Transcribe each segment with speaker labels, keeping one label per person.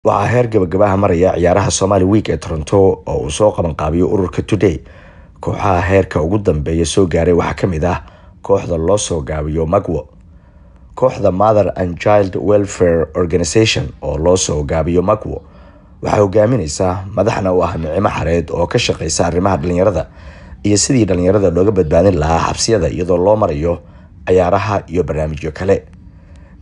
Speaker 1: waxaa heer gabagabaha maraya ciyaaraha Somali Week ee Toronto oo uu soo qaban qaabiyo ururka Today. Kooxaha heerka ugu dambeeya soo gaaray waxaa kamid ah kooxda loo soo gaabiyo Magwo, kooxda Mother and Child Welfare Organization oo loo soo gaabiyo Magwo waxay hogaaminaysaa madaxna u ah Nicimo Xareed oo ka shaqeysa arrimaha dhalinyarada iyo sidii dhalinyarada looga badbaadin lahaa xabsiyada iyadoo loo marayo ciyaaraha iyo barnaamijyo kale.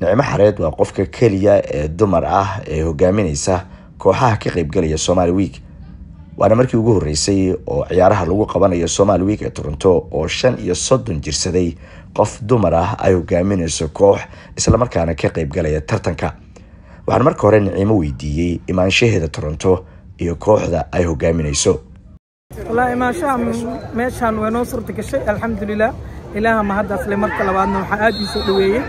Speaker 1: Nicimo Xareed waa qofka kaliya ee dumar ah ee hogaaminaysa kooxaha ka qayb galaya Somali Week. waana markii ugu horeysay oo ciyaaraha lagu qabanayo Somali Week ee Toronto oo 35 jirsaday qof dumar ah ay hogaaminayso koox isla markaana ka qayb galaya tartanka. waxaan marka hore Nicimo weydiiyay imaanshaheeda Toronto iyo kooxda ay hogaaminayso.
Speaker 2: والله ما شاء meeshan way noo suurta gashay alxamdulillah ilaaha ma hadda asle marka labaadna waxa aad ii soo dhaweeyay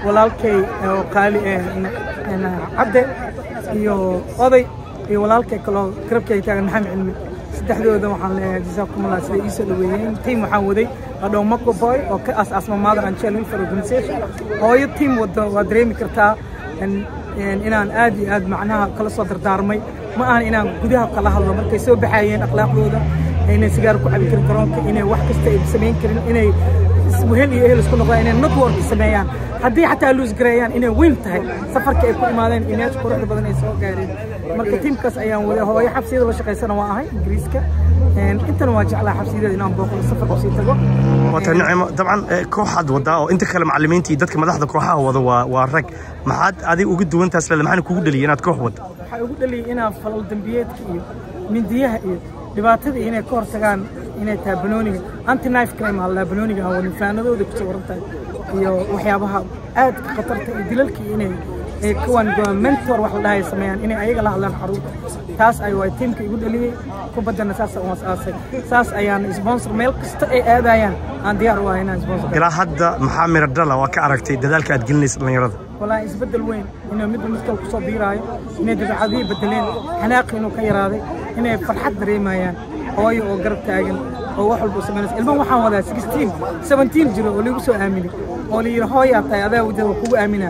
Speaker 2: walaalkay oo qaali cabde iyo oday iyo walaalkay kale garabkay taagan maxamed cilmi saddexdooda waxaan leeyahay jazakumullah sida ii soo dhaweeyeen team waxaan waday adoo Mako Boy oo ka aasasma Mother and Child Welfare Organization oo team wada waa dareemi kartaa inaan aad iyo aad macnaha kala soo dardaarmay ma ahan inaan gudaha kala hadlo markay soo baxayeen akhlaaqdooda inay sigaar ku cabi karin garoonka inay wax kasta ay sameyn karin inay ismuhel iyo ehel isku noqdaan inay network sameeyaan haddii xataa loos gareeyaan inay weyn tahay safarka ay ku imaadeen inay quruxda badan ay soo gaareen marka teamkaas ayaan wada hooyo xabsiyada la shaqeysana waa ahay Ingiriiska intana waa jeclaa xabsiyada inaan booqdo safarka sii tago
Speaker 3: wata Nicimo dabcan kooxad wada oo inta kale macallimiintii dadka madaxda kooxaha wada waa rag maxaad adiga ugu duwantaas la maxaan kugu dhaliyay inaad koox wada
Speaker 2: waxa ugu dhaliyay inaan falal dambiyeedka iyo mindiyaha iyo dhibaatada inay ka hortagaan inay tahay banooniga anti knife crime alla banooniga oo nifaanadooda ku sawirantahay iyo waxyaabaha aad ka khatarta iyo dilalka inay kuwan mentor wax la dhahay sameeyaan inay ayaga la hadlaan xarunta taas ay way teamka igu dhaliyay ku badana saas oo aasay saas ayaan sponsor meel kasta ay aadayaan aan diyaar u ahay inaan sponsor
Speaker 3: ilaa hadda maxaa miradhala waa ka aragtay dadaalka aad gelinayso dhalinyarada
Speaker 2: والله isbedel weyn inuu mid kale ku soo biiraayo inay dabeecadii bedeleen xanaaq inuu ka yaraaday inay farxad dareemayaan hooyo oo garab taagan oo wax walba sameynaysa ilmo waxaan wadaa 17 jiro oo lagu soo aaminay oo liir hooyo tahay adaa wada kugu aamina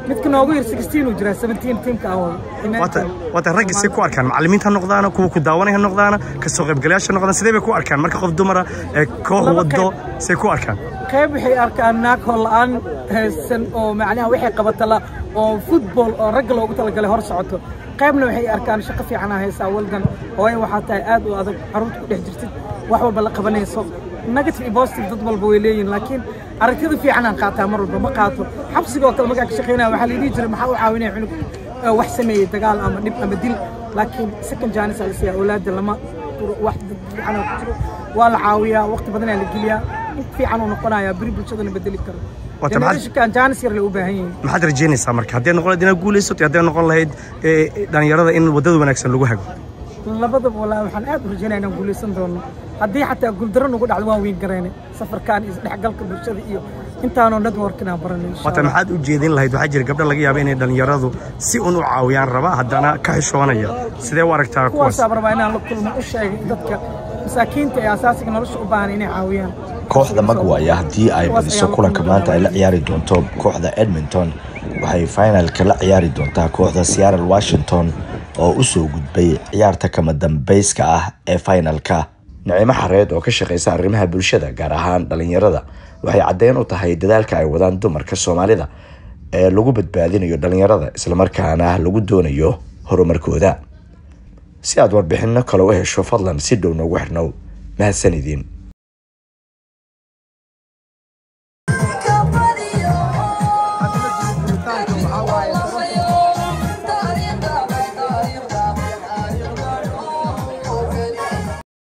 Speaker 2: midka noogu yar 16 uu jira 17 teamka awal
Speaker 3: wata rag si ku arkaan macallimiinta noqdaana kuwa ku daawanaya noqdaana ka soo qaybgalayaasha noqdaan sidee bay ku arkaan marka qof dumar ee koox wado si ku arkaan
Speaker 2: qayb waxay arkaan naag holaan haysan oo macnaha waxay qabata la oo football oo rag loogu talagalay hor socoto qaybna waxay arkaan shaqo fiican haysa waldan oo ay waxa tahay aad u adag carruurta ku dhex jirtid wax walba la qabanayso negative iyo positive dad walba way leeyihiin laakiin aragtida fiican aan qaataa mar walba ma qaato xabsiga kale markaa ka shaqeynaa waxa la yidhi jiray maxaa u caawinay cunug wax sameeyay dagaal ama dhib ama dil laakiin second chance ay siyaa awlaad lama wax fiican ku jiro waa la caawiyaa waqti badan la geliyaa fiican oo noqonaya bari bulshadana bedeli karo kan jaanis yar la u baahan yahay
Speaker 3: maxaad rajeynaysaa marka haddii noqon lahayd inaad guuleysato haddii noqon lahayd dhalinyarada in wadada wanaagsan lagu hago
Speaker 2: labadaba walaa waxaan aad u rajeynayaa inaan guuleysan doono haddii xataa guuldaro nagu dhacdo waan weyn gareynay safarkan is dhexgalka bulshada iyo intaanoo networkina baranay
Speaker 3: wata maxaad u jeedin lahayd waxaa jira gabdho laga yaabo inay dhalinyaradu si un u caawiyaan raba haddana ka xishoonaya sidee u aragtaa
Speaker 2: kuwaas rabaa inaan la kulmo u sheegay dadka masaakiinta ee asaasiga nolosha u baahan inay caawiyaan
Speaker 1: kooxda Magwo ayaa haddii ay badiso kulanka maanta ay la ciyaari doonto kooxda Edmonton waxay finalka la ciyaari doontaa kooxda Seattle Washington oo u soo gudbay ciyaarta kama dambayska ah ee finalka. Nicimo Xareed oo ka shaqeysa arrimaha bulshada gaar ahaan dhalinyarada waxay cadeyn u tahay dadaalka ay wadaan dumarka Soomaalida ee lagu badbaadinayo dhalinyarada isla markaana lagu doonayo horumarkooda. si aad warbixino kale u hesho fadlan si dhow noogu xirnow mahadsanidin.